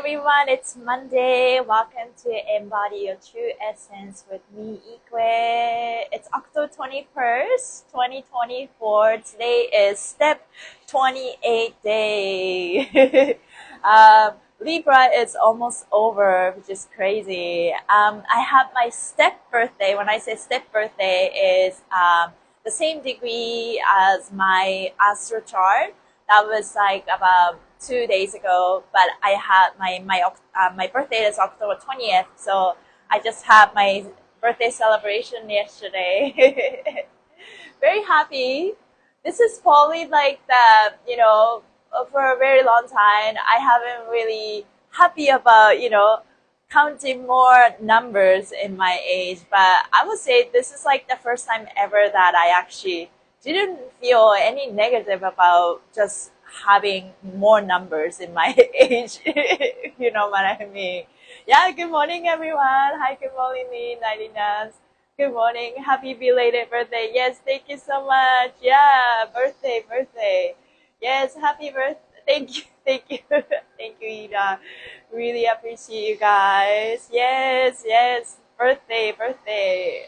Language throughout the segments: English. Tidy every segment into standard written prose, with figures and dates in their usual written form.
everyone, it's Monday. Welcome to Embody Your True Essence with me, Ikue. It's October 21st, 2024. Today is step 28 day. Libra is almost over, which is crazy. I have my step birthday. When I say step birthday is the same degree as my astro chart. That was like about 2 days ago, but I had my birthday is October 20th, so I just had my birthday celebration yesterday. Very happy. This is probably like the, for a very long time, I haven't really happy about, counting more numbers in my age, but I would say this is like the first time ever that I actually didn't feel any negative about just having more numbers in my age. You know what I mean? Yeah, good morning everyone. Hi, good morning, Nalinas. Good morning. Happy belated birthday. Yes, thank you so much. Yeah, birthday. Yes, happy birthday. Thank you. Thank you, Ida. Really appreciate you guys. Yes. Birthday.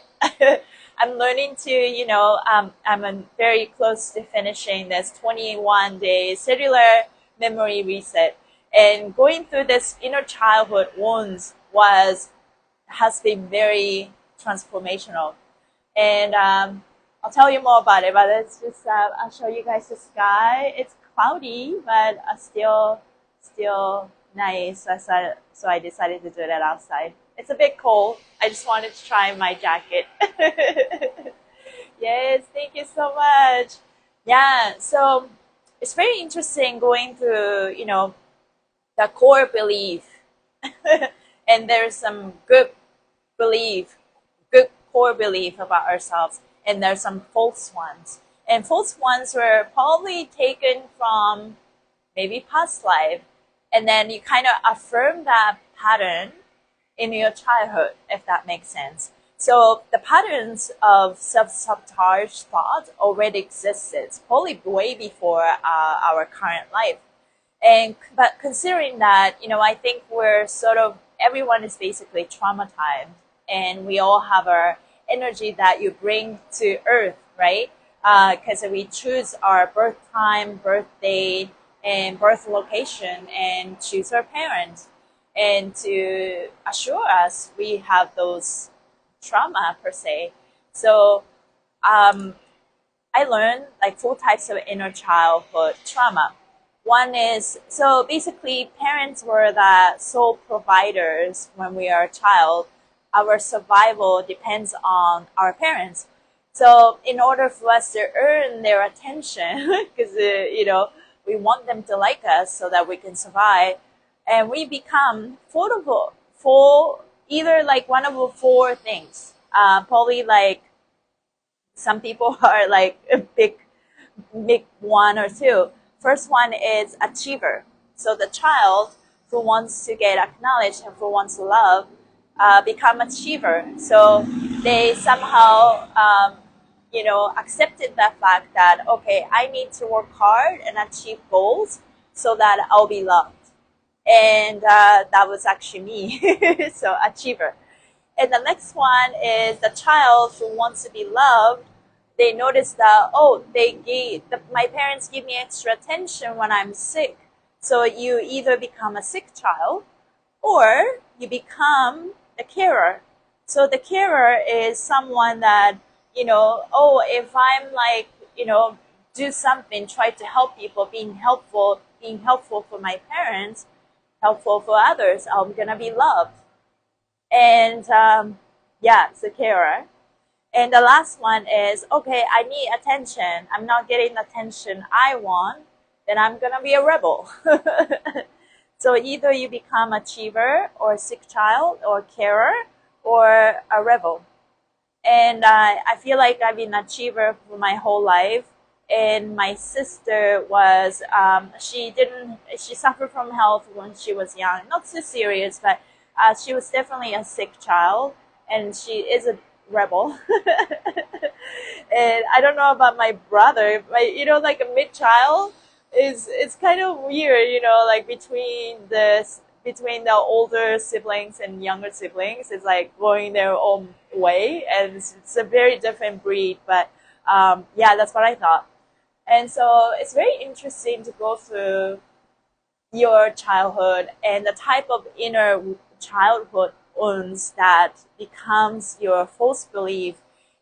I'm learning to, I'm very close to finishing this 21 day cellular memory reset. And going through this inner childhood wounds has been very transformational. And I'll tell you more about it, but it's just, I'll show you guys the sky. It's cloudy, but still nice. So I decided to do that outside. It's a bit cold. I just wanted to try my jacket. Yes, thank you so much. Yeah, so it's very interesting going through, the core belief. And there's some good core belief about ourselves. And there's some false ones. And false ones were probably taken from maybe past life. And then you kind of affirm that pattern in your childhood, if that makes sense. So the patterns of self-sabotage thought already existed, probably way before our current life. But considering that, I think we're everyone is basically traumatized, and we all have our energy that you bring to Earth, right? Because we choose our birth time, birth date, and birth location, and choose our parents. And to assure us we have those trauma per se. So I learned like 4 types of inner childhood trauma. One is, so basically parents were the sole providers when we are a child. Our survival depends on our parents. So in order for us to earn their attention, because, we want them to like us so that we can survive, and we become affordable for either like one of the 4 things. Probably like some people are like a big 1 or 2. First one is achiever. So the child who wants to get acknowledged and who wants love become achiever. So they somehow, accepted the fact that, okay, I need to work hard and achieve goals so that I'll be loved. And that was actually me. So achiever. And the next one is the child who wants to be loved. They notice that, my parents give me extra attention when I'm sick. So you either become a sick child or you become the carer. So the carer is someone that, if I'm like, do something, try to help people, being helpful for my parents, helpful for others, I'm gonna be loved. And it's a carer. And the last one is, okay, I need attention. I'm not getting the attention I want, then I'm gonna be a rebel. So either you become achiever or a sick child or carer or a rebel. And I feel like I've been an achiever for my whole life. And my sister was, she suffered from health when she was young. Not so serious, but she was definitely a sick child. And she is a rebel. And I don't know about my brother, but, like a mid-child, it's kind of weird, like between the between the older siblings and younger siblings is like going their own way, and it's a very different breed. But yeah, that's what I thought. And so it's very interesting to go through your childhood and the type of inner childhood wounds that becomes your false belief,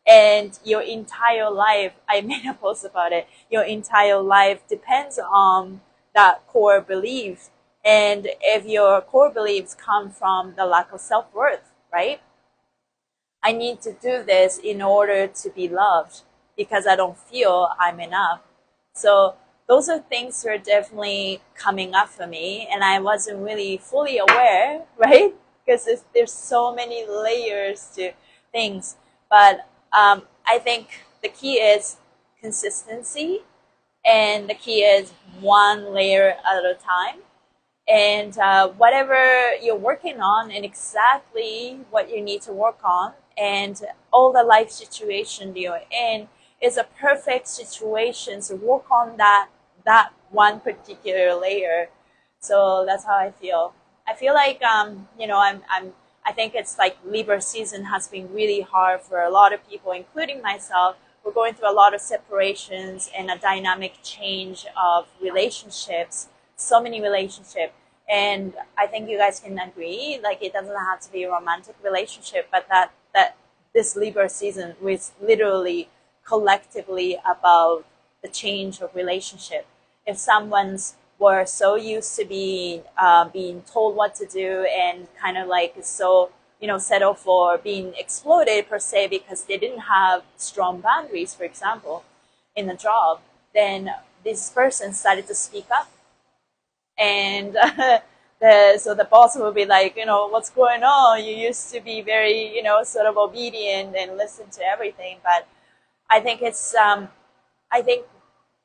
and your entire life. I made a post about it. Your entire life depends on that core belief. And if your core beliefs come from the lack of self-worth, right? I need to do this in order to be loved because I don't feel I'm enough. So those are things that are definitely coming up for me, and I wasn't really fully aware, right? Because there's so many layers to things. But I think the key is consistency, and the key is one layer at a time. And whatever you're working on and exactly what you need to work on, and all the life situation you're in is a perfect situation to work on that one particular layer. So that's how I feel. I feel like I think it's like Libra season has been really hard for a lot of people, including myself. We're going through a lot of separations and a dynamic change of relationships, so many relationships. And I think you guys can agree, like it doesn't have to be a romantic relationship, but that this Libra season was literally collectively about the change of relationship. If someone's were so used to being told what to do, and kind of like so settle for being exploited per se because they didn't have strong boundaries, for example, in a job, then this person started to speak up, and so the boss will be like, what's going on? You used to be very sort of obedient and listen to everything, but I think I think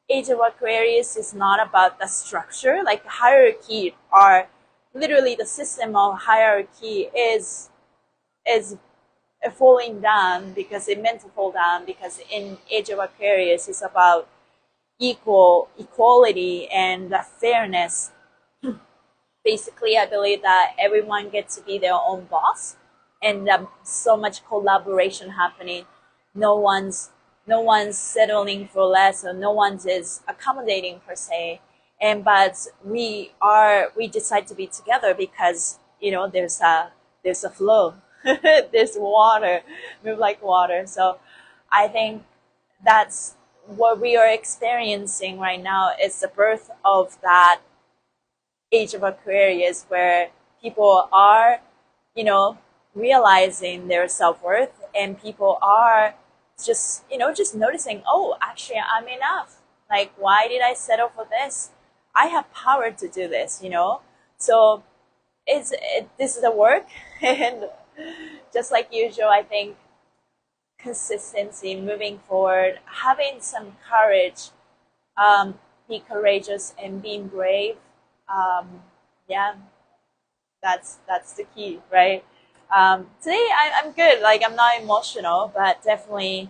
Age of Aquarius is not about the structure. Like hierarchy are literally the system of hierarchy is falling down because it meant to fall down, because in Age of Aquarius it's about equality and fairness. Basically, I believe that everyone gets to be their own boss, and so much collaboration happening. No one's settling for less, or no one's is accommodating per se. But we decide to be together because there's a flow, there's water, move like water. So I think that's what we are experiencing right now, is the birth of that Age of Aquarius, where people are realizing their self-worth, and people are just noticing, oh, actually I'm enough. Like, why did I settle for this? I have power to do this, So this is the work. And just like usual, I think consistency, moving forward, having some courage, be courageous and being brave. Yeah, that's the key, right? Today I'm good. Like, I'm not emotional, but definitely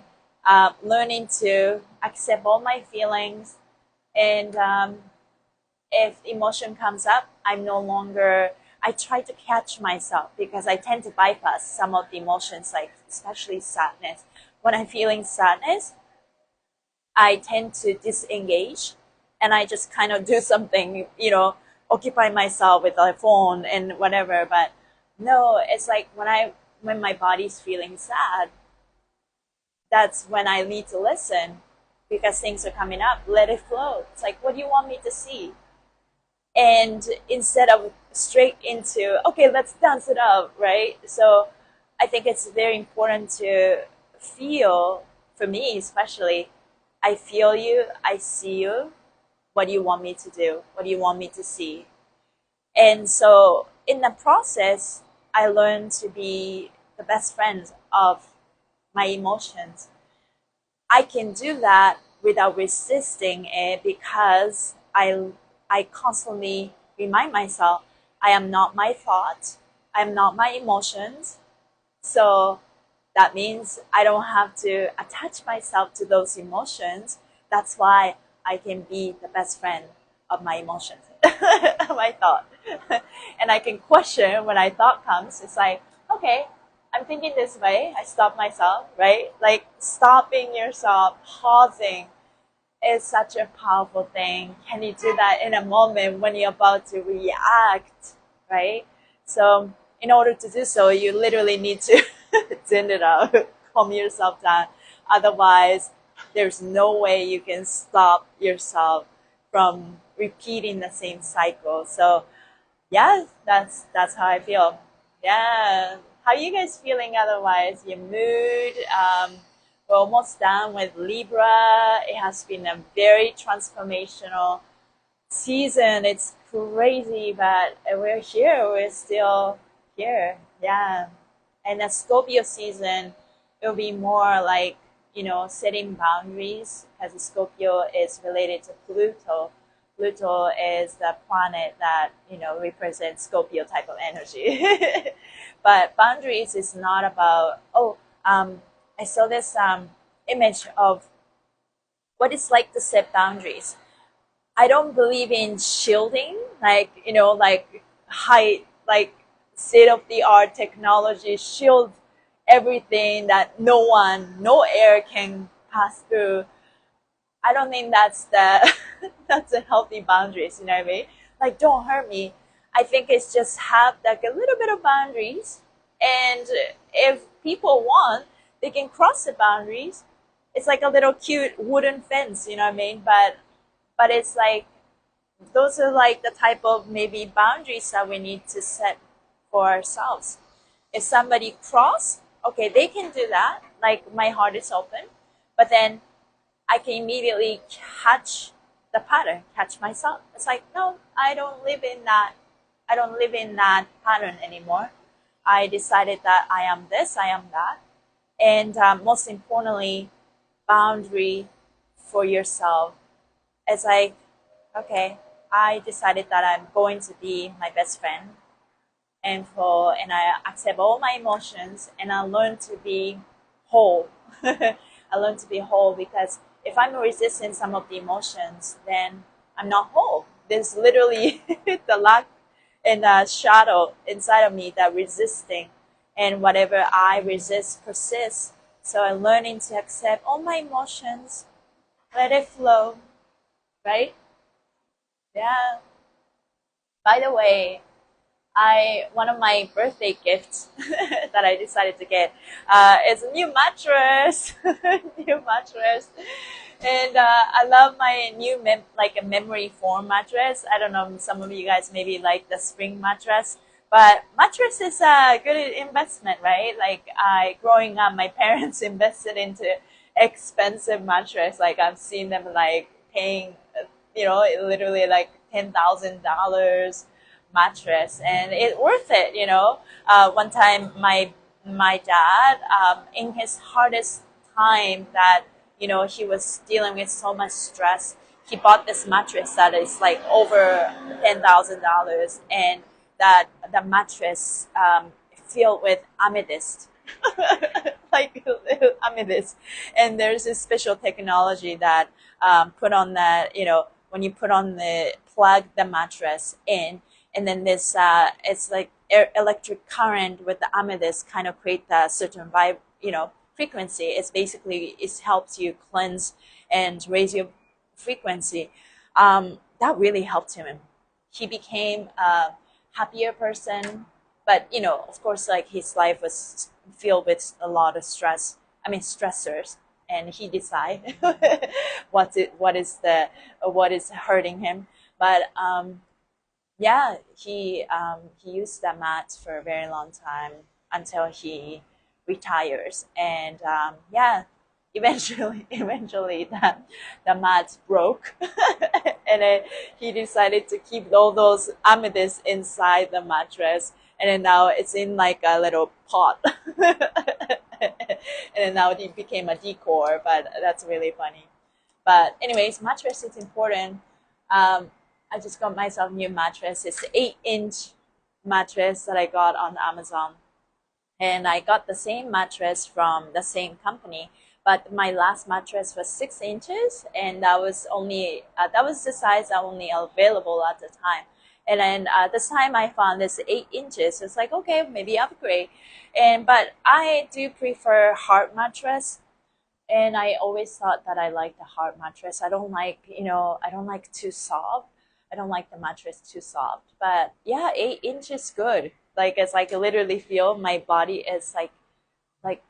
learning to accept all my feelings. And if emotion comes up, I try to catch myself, because I tend to bypass some of the emotions, like especially sadness. When I'm feeling sadness, I tend to disengage, and I just kind of do something, occupy myself with a phone and whatever. But no, it's like when my body's feeling sad, that's when I need to listen, because things are coming up. Let it flow. It's like, what do you want me to see? And instead of straight into, okay, let's dance it up, right? So I think it's very important to feel, for me especially, I feel you, I see you. What do you want me to do? What do you want me to see? And so in the process, I learned to be the best friend of my emotions. I can do that without resisting it, because I constantly remind myself, I am not my thoughts, I am not my emotions. So that means I don't have to attach myself to those emotions. That's why I can be the best friend of my emotions, my thought. And I can question when I thought comes. It's like, okay, I'm thinking this way. I stop myself, right? Like stopping yourself, pausing is such a powerful thing. Can you do that in a moment when you're about to react, right? So in order to do so, you literally need to tune it out, calm yourself down. Otherwise, there's no way you can stop yourself from repeating the same cycle. So yeah, that's how I feel. Yeah. How you guys feeling otherwise? Your mood? We're almost done with Libra. It has been a very transformational season. It's crazy, but we're here. We're still here. Yeah. And the Scorpio season, it'll be more like, setting boundaries, because Scorpio is related to Pluto. Pluto is the planet that, represents Scorpio type of energy. But boundaries is not about, I saw this image of what it's like to set boundaries. I don't believe in shielding, like, like like state of the art technology, shield everything that no air can pass through. I don't think that's the that's a healthy boundaries, you know what I mean? Like, don't hurt me. I think it's just have like a little bit of boundaries, and if people want, they can cross the boundaries. It's like a little cute wooden fence, you know what I mean? But it's like those are like the type of maybe boundaries that we need to set for ourselves. If somebody cross, okay, they can do that. Like, my heart is open, but then I can immediately catch the pattern, catch myself. It's like, no, I don't live in that. I don't live in that pattern anymore. I decided that I am this, I am that. And most importantly, boundary for yourself. It's like, okay, I decided that I'm going to be my best friend, and I accept all my emotions, and I learn to be whole. I learn to be whole, because if I'm resisting some of the emotions, then I'm not whole. There's literally the lack and shadow inside of me that resisting, and whatever I resist persists. So I'm learning to accept all my emotions, let it flow, right? Yeah. By the way, one of my birthday gifts that I decided to get is a new mattress, new mattress, and I love my new like a memory foam mattress. I don't know, some of you guys maybe like the spring mattress, but mattress is a good investment, right? Like, growing up, my parents invested into expensive mattress. Like, I've seen them like paying, literally like $10,000 mattress, and it's worth it. One time my dad, in his hardest time, that he was dealing with so much stress, he bought this mattress that is like over $10,000, and that the mattress filled with amethyst. Like amethyst, and there's this special technology that put on that, when you put on plug the mattress in, and then this it's like electric current with the amethyst kind of create a certain vibe, frequency. It helps you cleanse and raise your frequency. That really helped him. He became a happier person, but of course, like, his life was filled with a lot of stressors, and he decide what is hurting him. But yeah, he used that mat for a very long time until he retires, and yeah, eventually the mat broke, and then he decided to keep all those amethysts inside the mattress, and then now it's in like a little pot. And then now it became a decor, but that's really funny. But anyways, mattress is important. I just got myself a new mattress. It's an 8-inch mattress that I got on Amazon. And I got the same mattress from the same company, but my last mattress was 6 inches, and that was the size that only available at the time. And then this time I found this 8 inches. It's like, okay, maybe upgrade. But I do prefer hard mattress. And I always thought that I like the hard mattress. I don't like, I don't like too soft. I don't like the mattress too soft. But yeah, 8 inches good. Like, it's like I literally feel my body is like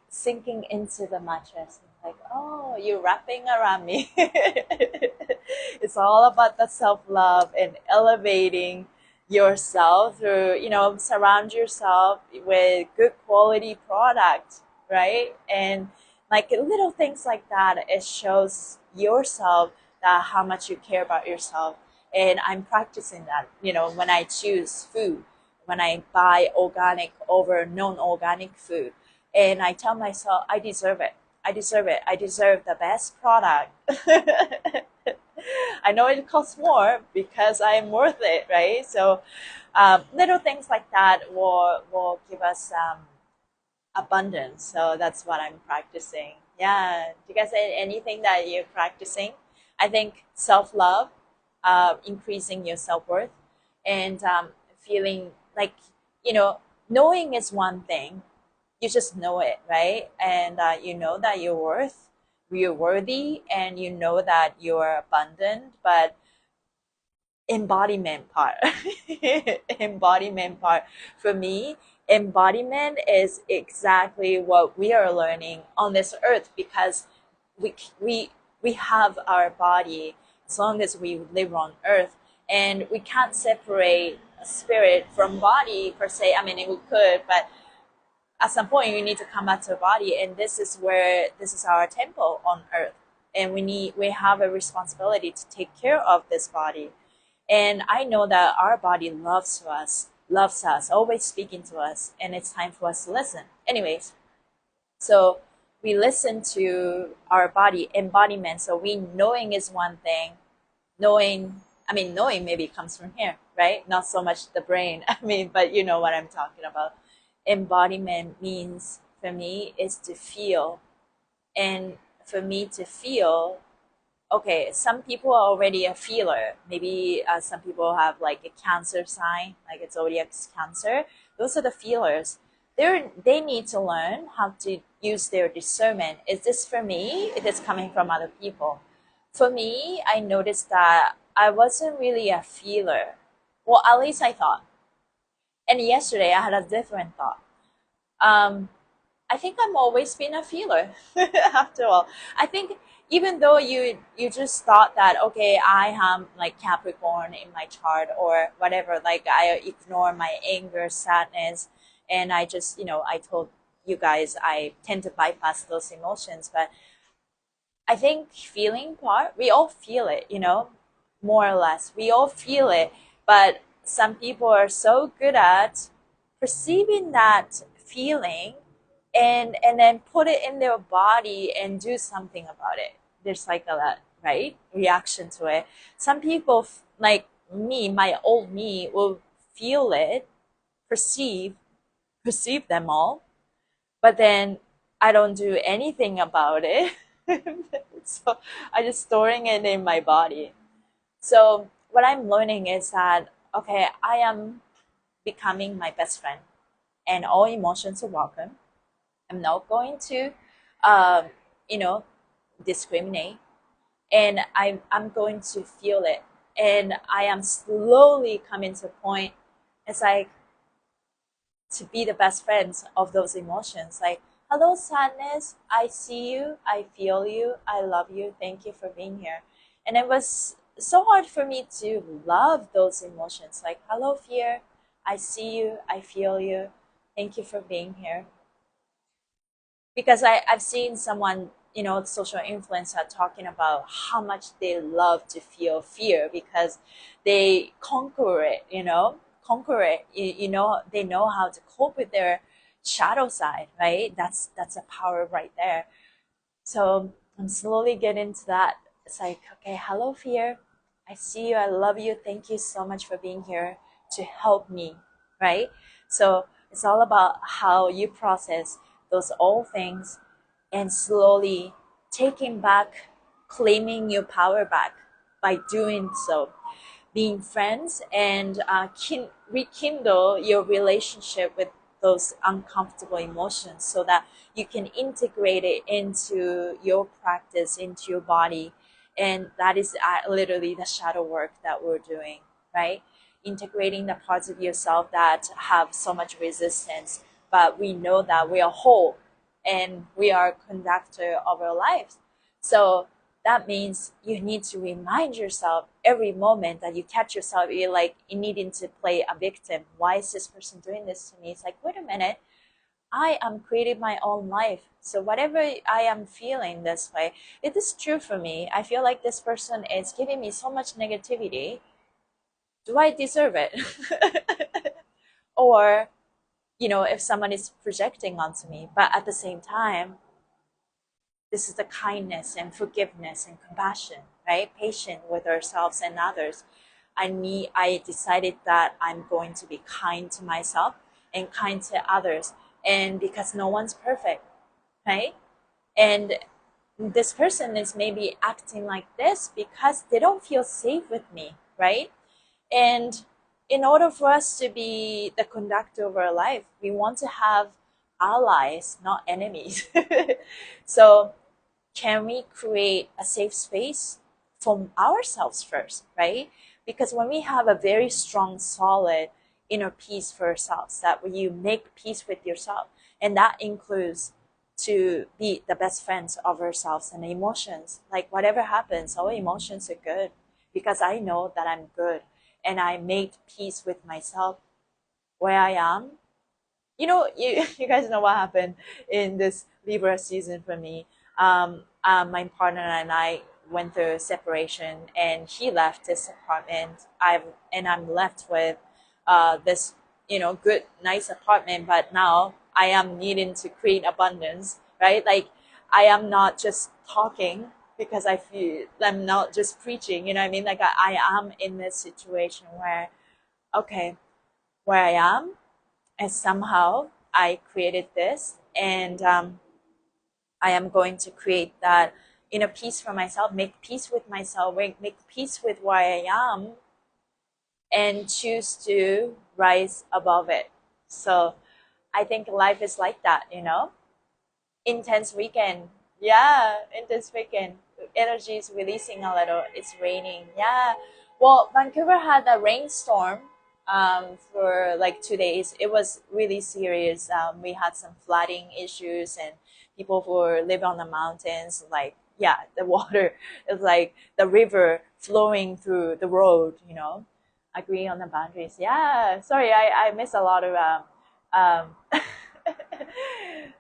sinking into the mattress. It's like, oh, you're wrapping around me. It's all about the self-love and elevating yourself through, surround yourself with good quality product, right? And like little things like that, it shows yourself that how much you care about yourself. And I'm practicing that, when I choose food, when I buy organic over non-organic food. And I tell myself, I deserve it. I deserve it. I deserve the best product. I know it costs more because I'm worth it, right? So little things like that will give us abundance. So that's what I'm practicing. Yeah. Do you guys have anything that you're practicing? I think self-love, increasing your self-worth, and feeling like, knowing is one thing. You just know it, right? And you know that you're worthy, and you know that you're abundant. But embodiment part, embodiment part for me, embodiment is exactly what we are learning on this earth, because we we we have our body as long as we live on earth, and we can't separate spirit from body per se. I mean, we could, but at some point you need to come back to the body, and this is our temple on earth, and we have a responsibility to take care of this body. And I know that our body loves us, always speaking to us, and it's time for us to listen. Anyways, so we listen to our body embodiment. So we knowing is one thing. Knowing maybe comes from here, right? Not so much the brain. But you know what I'm talking about. Embodiment means for me is to feel. And for me to feel, okay, some people are already a feeler. Maybe some people have like a cancer sign, like it's zodiac cancer. Those are the feelers. They need to learn how to use their discernment. Is this for me? Is this coming from other people? For me, I noticed that I wasn't really a feeler. Well, at least I thought. And yesterday I had a different thought. I think I'm always been a feeler. After all, I think even though you just thought that, okay, I am like Capricorn in my chart or whatever, like I ignore my anger, sadness, and I just, I told you guys I tend to bypass those emotions. But I think feeling part, we all feel it, more or less. We all feel it, but some people are so good at perceiving that feeling and then put it in their body and do something about it. There's like a right reaction to it. Some people like me, my old me, will feel it, perceive them all, but then I don't do anything about it. So I just storing it in my body. So what I'm learning is that, okay, I am becoming my best friend, and all emotions are welcome. I'm not going to, you know, discriminate, and I'm going to feel it. And I am slowly coming to a point, it's like, to be the best friends of those emotions. Like, hello, sadness. I see you. I feel you. I love you. Thank you for being here. And it was so hard for me to love those emotions. Like, hello, fear. I see you. I feel you. Thank you for being here. Because I've seen someone, social influencer talking about how much they love to feel fear because they conquer it, conquer it. They know how to cope with their shadow side, right? That's a power right there. So I'm slowly getting to that. It's like, okay, hello, fear. I see you. I love you. Thank you so much for being here to help me, right? So it's all about how you process those old things and slowly taking back, claiming your power back by doing so. being friends and rekindle your relationship with those uncomfortable emotions so that you can integrate it into your practice, into your body. And that is literally the shadow work that we're doing, right? Integrating the parts of yourself that have so much resistance, but we know that we are whole and we are conductor of our lives. So that means you need to remind yourself every moment that you catch yourself, you're like you needing to play a victim. Why is this person doing this to me? It's like, wait a minute, I am creating my own life. So whatever I am feeling this way, it is true for me. I feel like this person is giving me so much negativity. Do I deserve it? Or, if someone is projecting onto me, but at the same time, this is the kindness and forgiveness and compassion, right? Patient with ourselves and others. I decided that I'm going to be kind to myself and kind to others. And because no one's perfect, right? And this person is maybe acting like this because they don't feel safe with me, right? And in order for us to be the conductor of our life, we want to have allies, not enemies. So can we create a safe space for ourselves first, right? Because when we have a very strong, solid inner peace for ourselves, that when you make peace with yourself, and that includes to be the best friends of ourselves and emotions. Like whatever happens, our emotions are good because I know that I'm good and I made peace with myself where I am. You guys know what happened in this Libra season for me. My partner and I went through separation, and he left this apartment. I'm left with this, good, nice apartment. But now I am needing to create abundance, right? Like I am not just talking because I feel I'm not just preaching. You know what I mean? Like I am in this situation where, okay, where I am, and somehow I created this, and I am going to create that inner peace for myself, make peace with myself, make peace with where I am, and choose to rise above it. So I think life is like that, Intense weekend. Yeah, intense weekend. Energy is releasing a little. It's raining. Yeah. Well, Vancouver had a rainstorm for like 2 days. It was really serious. We had some flooding issues, and people who live on the mountains, like, yeah, the water is like the river flowing through the road. Agree on the boundaries. Yeah. Sorry, I missed a lot of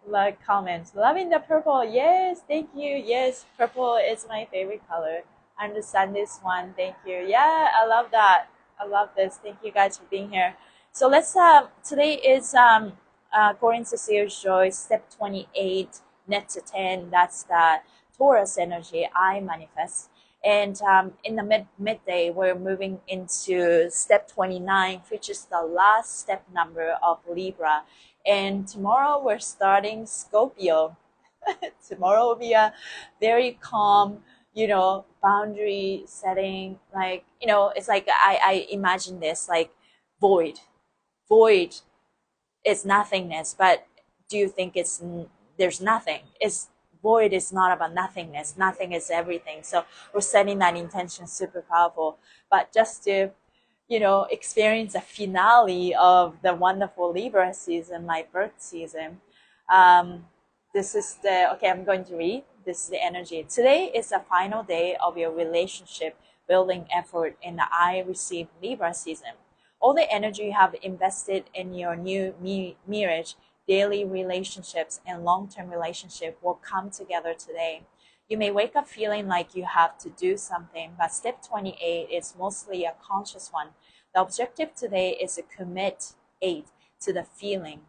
like comments. Loving the purple. Yes, thank you. Yes, purple is my favorite color. I understand this one. Thank you. Yeah, I love that. I love this. Thank you guys for being here. So let's today is according to Sears Joy, step 28, net to 10. That's the Taurus energy I manifest. And in the midday, we're moving into step 29, which is the last step number of Libra. And tomorrow we're starting Scorpio. Tomorrow will be a very calm, boundary setting. Like, it's like I imagine this like void. Void is nothingness, but do you think there's nothing? Void is not about nothingness. Nothing is everything. So we're setting that intention super powerful. But just to experience a finale of the wonderful Libra season, my birth season. This is okay, I'm going to read. This is the energy. Today is the final day of your relationship building effort in the I Receive Libra season. All the energy you have invested in your new marriage, daily relationships, and long-term relationship will come together today. You may wake up feeling like you have to do something, but step 28 is mostly a conscious one. The objective today is to commit 8 to the feeling.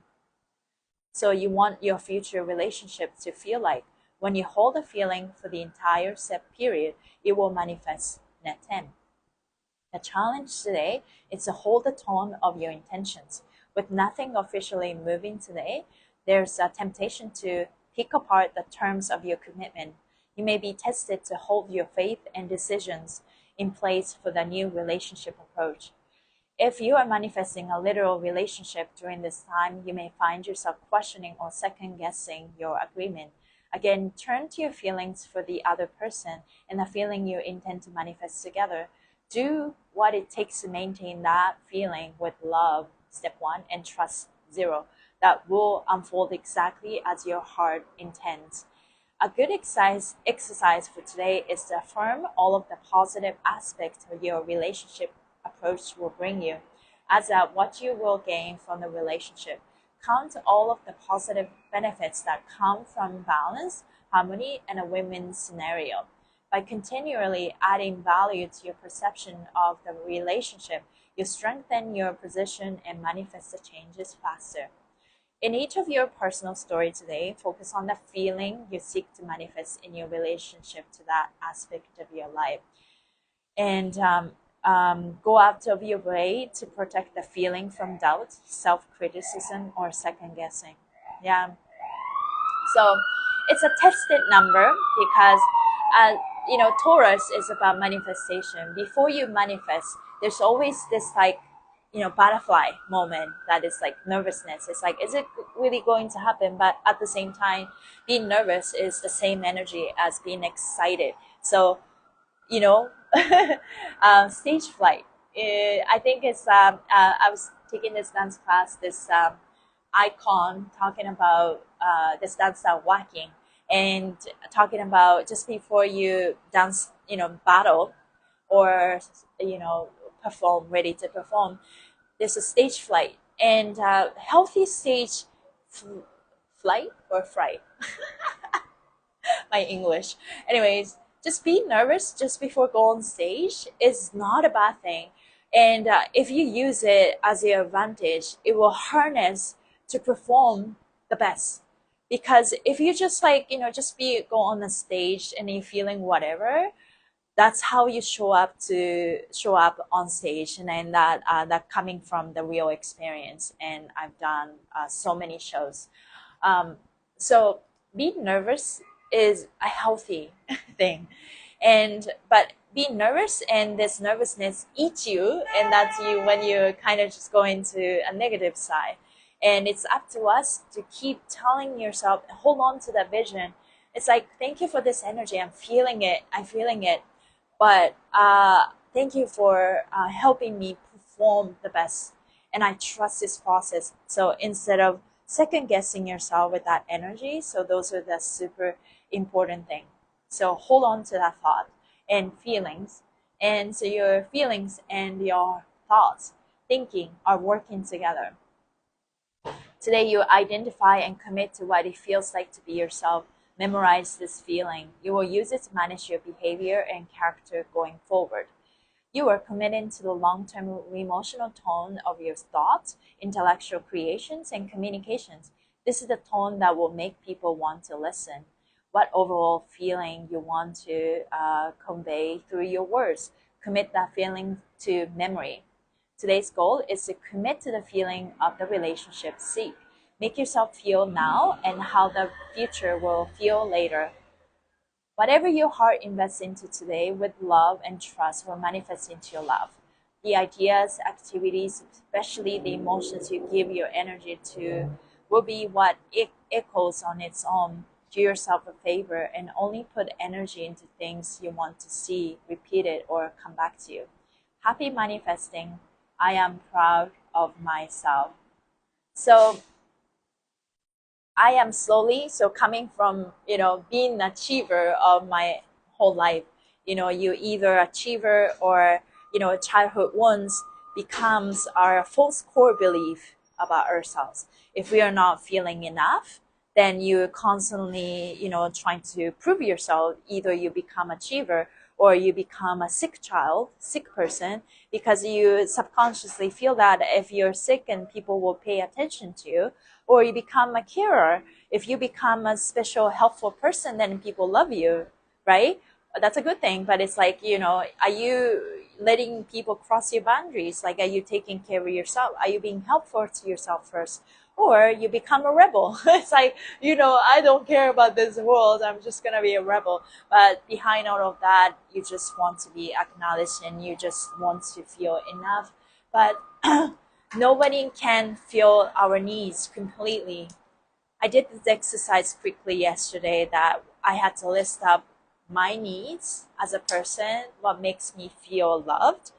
So you want your future relationship to feel like when you hold a feeling for the entire step period, it will manifest net 10. The challenge today is to hold the tone of your intentions. With nothing officially moving today, there's a temptation to pick apart the terms of your commitment. You may be tested to hold your faith and decisions in place for the new relationship approach. If you are manifesting a literal relationship during this time, you may find yourself questioning or second-guessing your agreement. Again, turn to your feelings for the other person and the feeling you intend to manifest together. Do what it takes to maintain that feeling with love, step 1, and trust, 0. That will unfold exactly as your heart intends. A good exercise for today is to affirm all of the positive aspects of your relationship approach will bring you, as what you will gain from the relationship. Count all of the positive benefits that come from balance, harmony, and a win-win scenario. By continually adding value to your perception of the relationship, you strengthen your position and manifest the changes faster. In each of your personal story today, focus on the feeling you seek to manifest in your relationship to that aspect of your life. And go out of your way to protect the feeling from doubt, self-criticism, or second-guessing. Yeah. So it's a tested number because, Taurus is about manifestation. Before you manifest, there's always this butterfly moment that is like nervousness. It's like, is it really going to happen? But at the same time, being nervous is the same energy as being excited. So, stage fright. I think it's, I was taking this dance class, this icon talking about this dance style walking, and talking about just before you dance, battle or, perform, ready to perform, there's a stage fright. And healthy stage flight or fright, my English. Anyways, just be nervous just before going on stage is not a bad thing. And if you use it as your advantage, it will harness to perform the best. Because if you just go on the stage and you're feeling whatever, that's how you show up on stage. And then that coming from the real experience. And I've done so many shows. So being nervous is a healthy thing, but being nervous and this nervousness eats you, and that's you when you kind of just go into a negative side. And it's up to us to keep telling yourself, hold on to that vision. It's like, thank you for this energy. I'm feeling it. But thank you for helping me perform the best. And I trust this process. So instead of second guessing yourself with that energy, so those are the super important thing. So hold on to that thought and feelings. And so your feelings and your thoughts, thinking are working together. Today you identify and commit to what it feels like to be yourself. Memorize this feeling. You will use it to manage your behavior and character going forward. You are committing to the long-term emotional tone of your thoughts, intellectual creations, and communications. This is the tone that will make people want to listen. What overall feeling you want to convey through your words. Commit that feeling to memory. Today's goal is to commit to the feeling of the relationship seek. Make yourself feel now and how the future will feel later. Whatever your heart invests into today with love and trust will manifest into your love. The ideas, activities, especially the emotions you give your energy to, will be what it echoes on its own. Do yourself a favor and only put energy into things you want to see repeated or come back to you. Happy manifesting. I am proud of myself. So I am slowly, coming from, being an achiever of my whole life. You either achiever or, childhood wounds becomes our false core belief about ourselves. If we are not feeling enough, then you're constantly, trying to prove yourself. Either you become achiever or you become a sick person, because you subconsciously feel that if you're sick and people will pay attention to you, or you become a carer. If you become a special, helpful person, then people love you, right? That's a good thing. But it's like, are you letting people cross your boundaries? Like, are you taking care of yourself? Are you being helpful to yourself first? Or you become a rebel. It's like, I don't care about this world. I'm just going to be a rebel. But behind all of that, you just want to be acknowledged and you just want to feel enough. But nobody can fill our needs completely. I did this exercise quickly yesterday that I had to list up my needs as a person, what makes me feel loved.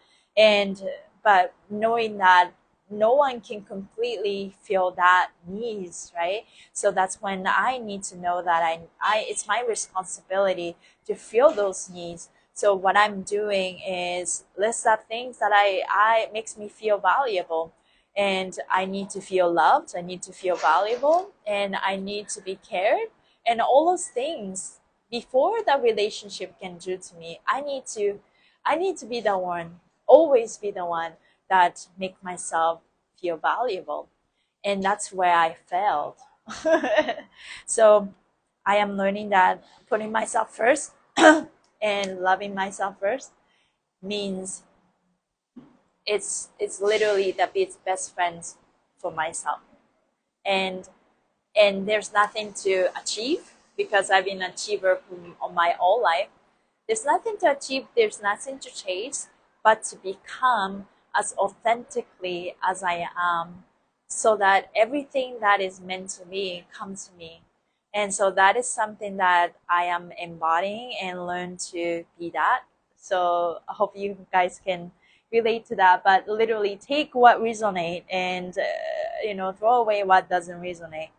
But knowing that no one can completely fill that needs, right? So that's when I need to know that it's my responsibility to fill those needs. So what I'm doing is list up things that I makes me feel valuable. And I need to feel loved, I need to feel valuable, and I need to be cared. And all those things, before the relationship can do to me, I need to be the one, always be the one that make myself feel valuable. And that's where I failed. So I am learning that putting myself first and loving myself first means it's literally the best friends for myself. And there's nothing to achieve, because I've been an achiever for my whole life. There's nothing to achieve, there's nothing to chase, but to become as authentically as I am, so that everything that is meant to me comes to me. And so that is something that I am embodying and learn to be that. So I hope you guys can relate to that, but literally take what resonate and throw away what doesn't resonate.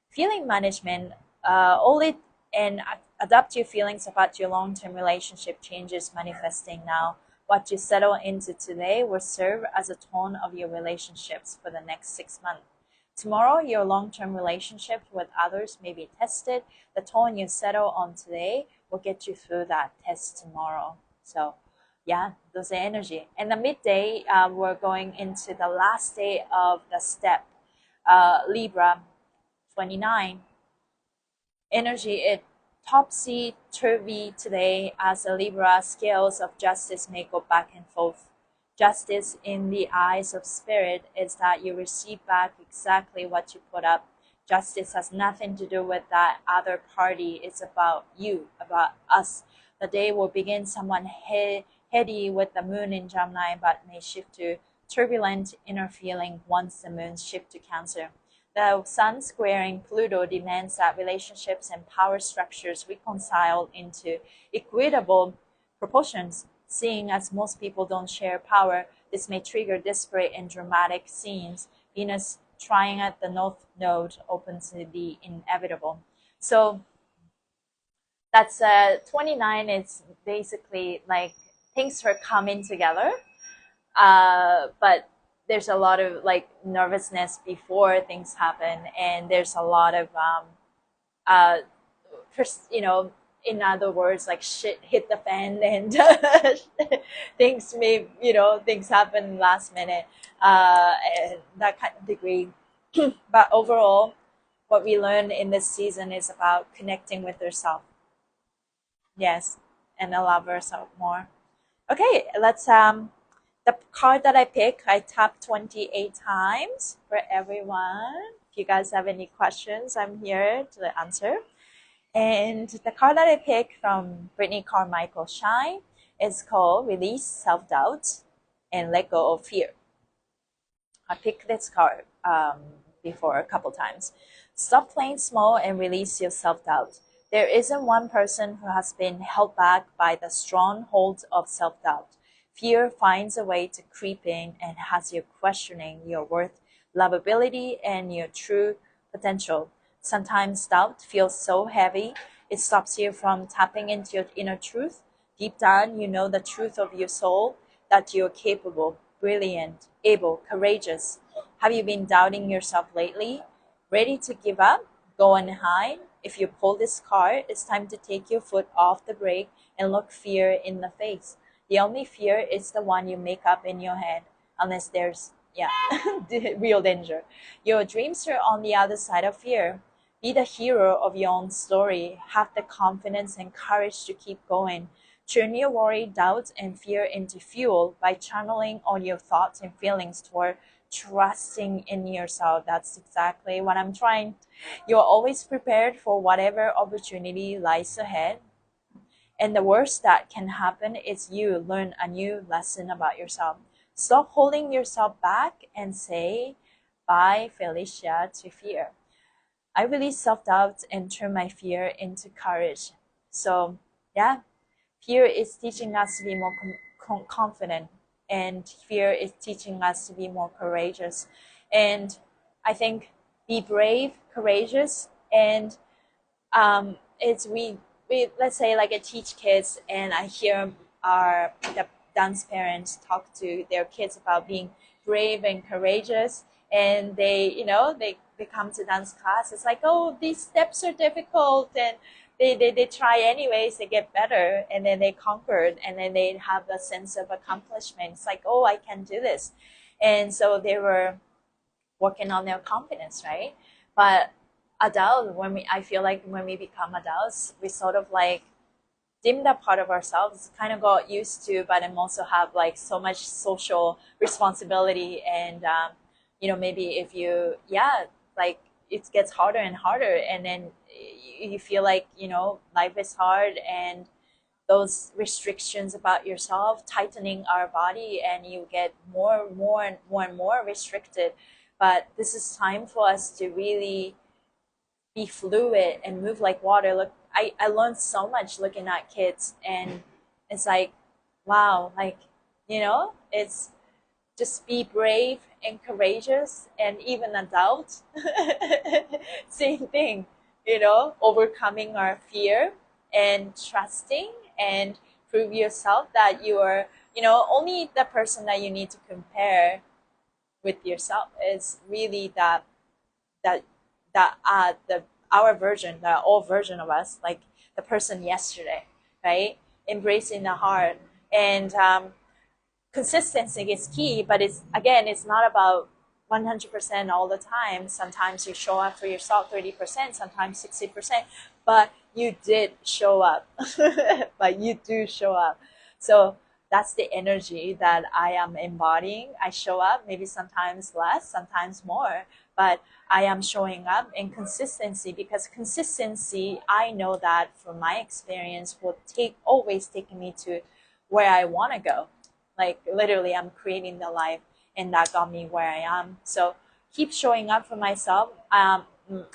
Feeling management, and adapt your feelings about your long-term relationship changes manifesting now. What you settle into today will serve as a tone of your relationships for the next 6 months. Tomorrow, your long-term relationships with others may be tested. The tone you settle on today will get you through that test tomorrow. So yeah, those are energy. And the midday, we're going into the last day of the step, Libra 29. Energy, it topsy-turvy today as the Libra scales of justice may go back and forth. Justice in the eyes of spirit is that you receive back exactly what you put up. Justice has nothing to do with that other party. It's about you, about us. The day will begin somewhat heady with the moon in Gemini, but may shift to turbulent inner feeling once the moon shifts to Cancer. The sun squaring Pluto demands that relationships and power structures reconcile into equitable proportions. Seeing as most people don't share power, this may trigger disparate and dramatic scenes. Venus trying at the North Node opens to the inevitable. So that's 29. It's basically like things are coming together, but there's a lot of like nervousness before things happen, and there's a lot of in other words, like shit hit the fan, and things happen last minute, and that kind of degree. But overall, what we learn in this season is about connecting with yourself. Yes, and love yourself more. Okay, let's the card that I pick, I tap 28 times for everyone. If you guys have any questions, I'm here to answer. And the card that I pick from Brittany Carmichael Shine is called Release Self-Doubt and Let Go of Fear. I picked this card before a couple times. Stop playing small and release your self-doubt. There isn't one person who has been held back by the stronghold of self-doubt. Fear finds a way to creep in and has you questioning your worth, lovability, and your true potential. Sometimes doubt feels so heavy, it stops you from tapping into your inner truth. Deep down, you know the truth of your soul, that you're capable, brilliant, able, courageous. Have you been doubting yourself lately? Ready to give up? Go and hide? If you pull this card, it's time to take your foot off the brake and look fear in the face. The only fear is the one you make up in your head, unless there's, real danger. Your dreams are on the other side of fear. Be the hero of your own story. Have the confidence and courage to keep going. Turn your worry, doubts, and fear into fuel by channeling all your thoughts and feelings toward trusting in yourself. That's exactly what I'm trying. You're always prepared for whatever opportunity lies ahead. And the worst that can happen is you learn a new lesson about yourself. Stop holding yourself back and say bye, Felicia, to fear. I release self-doubt and turn my fear into courage. So, yeah, fear is teaching us to be more confident, and fear is teaching us to be more courageous. And I think be brave, courageous, and it's we let's say like I teach kids, and I hear the dance parents talk to their kids about being brave and courageous, and they come to dance class. It's like, oh, these steps are difficult, and they try anyways, they get better, and then they conquered, and then they have a sense of accomplishment. It's like, oh, I can do this. And so they were working on their confidence, right? But I feel like when we become adults, we sort of like dim that part of ourselves, kind of got used to, but then also have like so much social responsibility. And maybe if you, yeah, like it gets harder and harder, and then you feel like life is hard, and those restrictions about yourself tightening our body, and you get more restricted. But this is time for us to really be fluid and move like water. Look, I learned so much looking at kids, and it's like, wow, like, it's just be brave and courageous, and even adult, same thing, overcoming our fear and trusting, and prove yourself that you are, only the person that you need to compare with yourself is really that the our version, the old version of us, like the person yesterday, right? Embracing the heart. And consistency is key, but it's not about 100% all the time. Sometimes you show up for yourself 30%, sometimes 60%, but you did show up. But you do show up. So that's the energy that I am embodying. I show up, maybe sometimes less, sometimes more, but I am showing up in consistency, because consistency, I know that from my experience, will always take me to where I want to go. Like literally, I'm creating the life, and that got me where I am. So keep showing up for myself.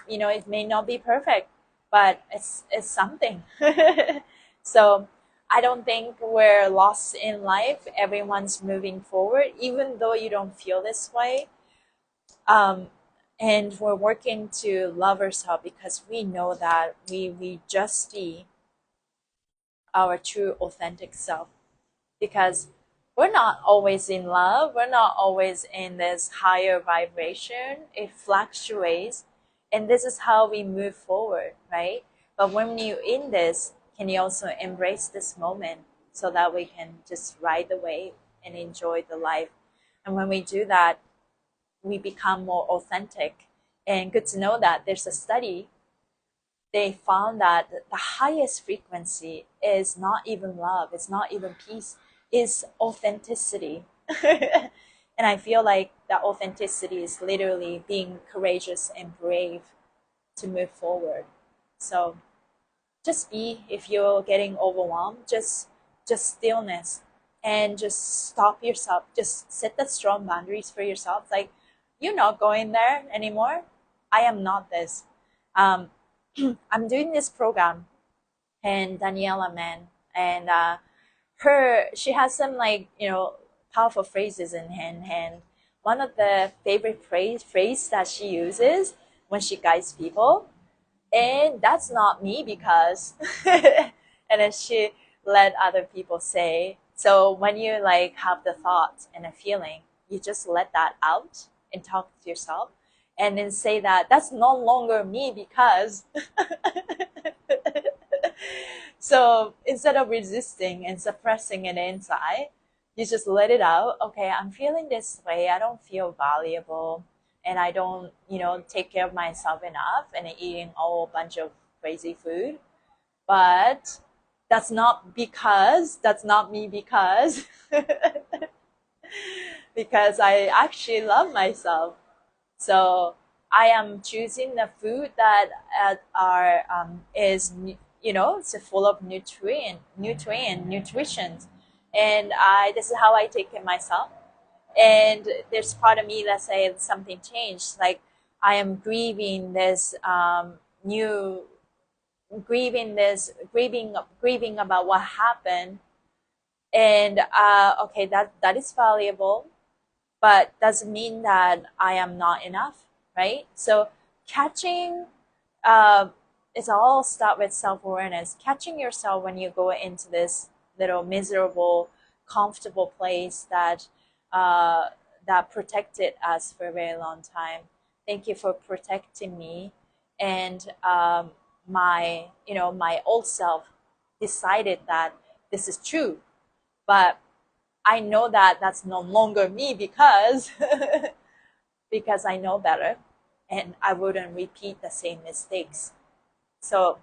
It may not be perfect, but it's something. So I don't think we're lost in life. Everyone's moving forward, even though you don't feel this way. And we're working to love ourselves, because we know that we just be our true authentic self. Because we're not always in love, we're not always in this higher vibration. It fluctuates, and this is how we move forward, right? But when you're in this, can you also embrace this moment, so that we can just ride the wave and enjoy the life? And when we do that, we become more authentic. And good to know that there's a study, they found that the highest frequency is not even love, it's not even peace, is authenticity. And I feel like that authenticity is literally being courageous and brave to move forward. So just be, if you're getting overwhelmed, just stillness, and just stop yourself. Just set the strong boundaries for yourself. Like, you're not going there anymore. I am not this. I'm doing this program, and Daniela Man, and she has some powerful phrases in hand. One of the favorite phrase that she uses when she guides people, and that's not me, because and then she let other people say. So when you like have the thought and a feeling, you just let that out and talk to yourself, and then say that that's no longer me, because so instead of resisting and suppressing it inside, you just let it out. Okay, I'm feeling this way, I don't feel valuable, and I don't take care of myself enough, and eating a whole bunch of crazy food. But That's not me because because I actually love myself. So I am choosing the food that is it's full of nutrition, and this is how I take care of myself. And there's part of me that says something changed, like I am new grieving about what happened. And okay, that is valuable, but doesn't mean that I am not enough, right? So catching, uh, it's all start with self-awareness. Catching yourself when you go into this little miserable, comfortable place that protected us for a very long time. Thank you for protecting me. And my old self decided that this is true, but I know that that's no longer me because because I know better, and I wouldn't repeat the same mistakes. So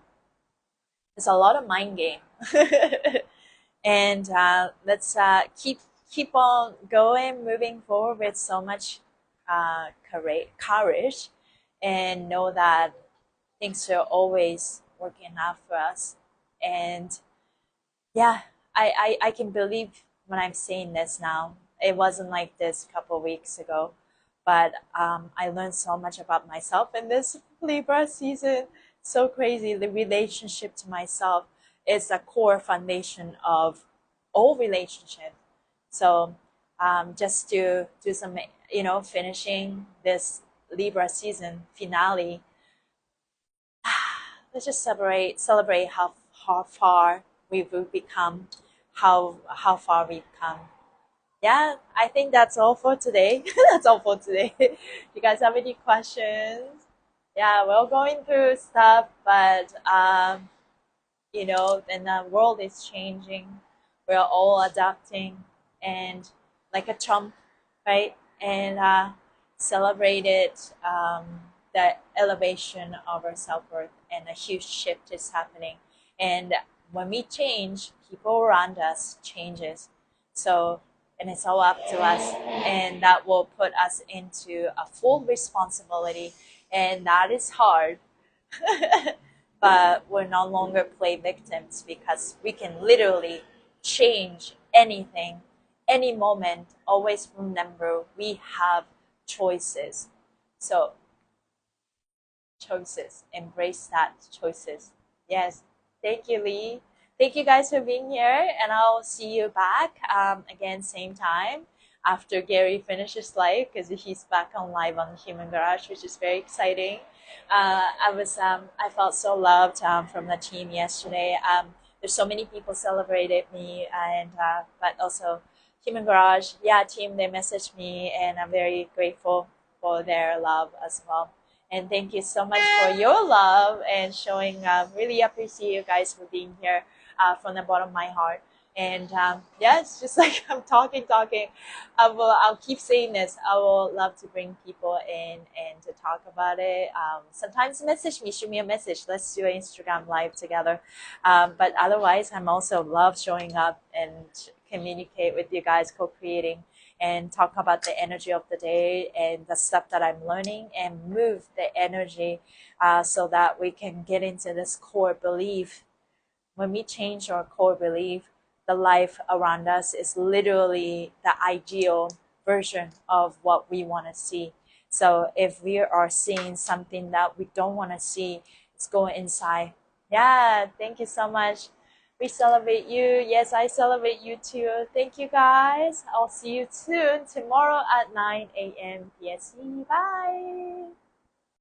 it's a lot of mind game. And let's keep on going, moving forward with so much courage, and know that things are always working out for us. And yeah, I can believe when I'm saying this now. It wasn't like this a couple of weeks ago, but I learned so much about myself in this Libra season. So crazy. The relationship to myself is the core foundation of all relationship. So just to do some, finishing this Libra season finale, let's just celebrate how far we've become, how far we've come. Yeah, I think that's all for today. That's all for today. You guys have any questions? Yeah, we're going through stuff, but and the world is changing. We're all adapting, and like a Trump, right? And celebrated the elevation of our self-worth, and a huge shift is happening. And when we change, people around us changes. So, and it's all up to us, and that will put us into a full responsibility, and that is hard. But we're no longer play victims, because we can literally change anything, any moment. Always remember, we have choices. So choices, embrace that choices. Yes, thank you, Lee. Thank you guys for being here, and I'll see you back again same time after Gary finishes live, because he's back on live on Human Garage, which is very exciting. I felt so loved from the team yesterday. There's so many people celebrated me, and but also Human Garage, yeah, team, they messaged me, and I'm very grateful for their love as well. And thank you so much for your love and showing up. Really appreciate you guys for being here from the bottom of my heart. And yeah, it's just like I'm talking. I'll keep saying this. I will love to bring people in and to talk about it. Sometimes message me, shoot me a message. Let's do an Instagram live together. But otherwise, I'm also love showing up and communicate with you guys, co-creating, and talk about the energy of the day and the stuff that I'm learning, and move the energy so that we can get into this core belief. When we change our core belief, the life around us is literally the ideal version of what we want to see. So if we are seeing something that we don't want to see, it's going inside. Yeah, thank you so much. We celebrate you. Yes, I celebrate you too. Thank you guys. I'll see you soon tomorrow at 9 a.m. PST. Bye.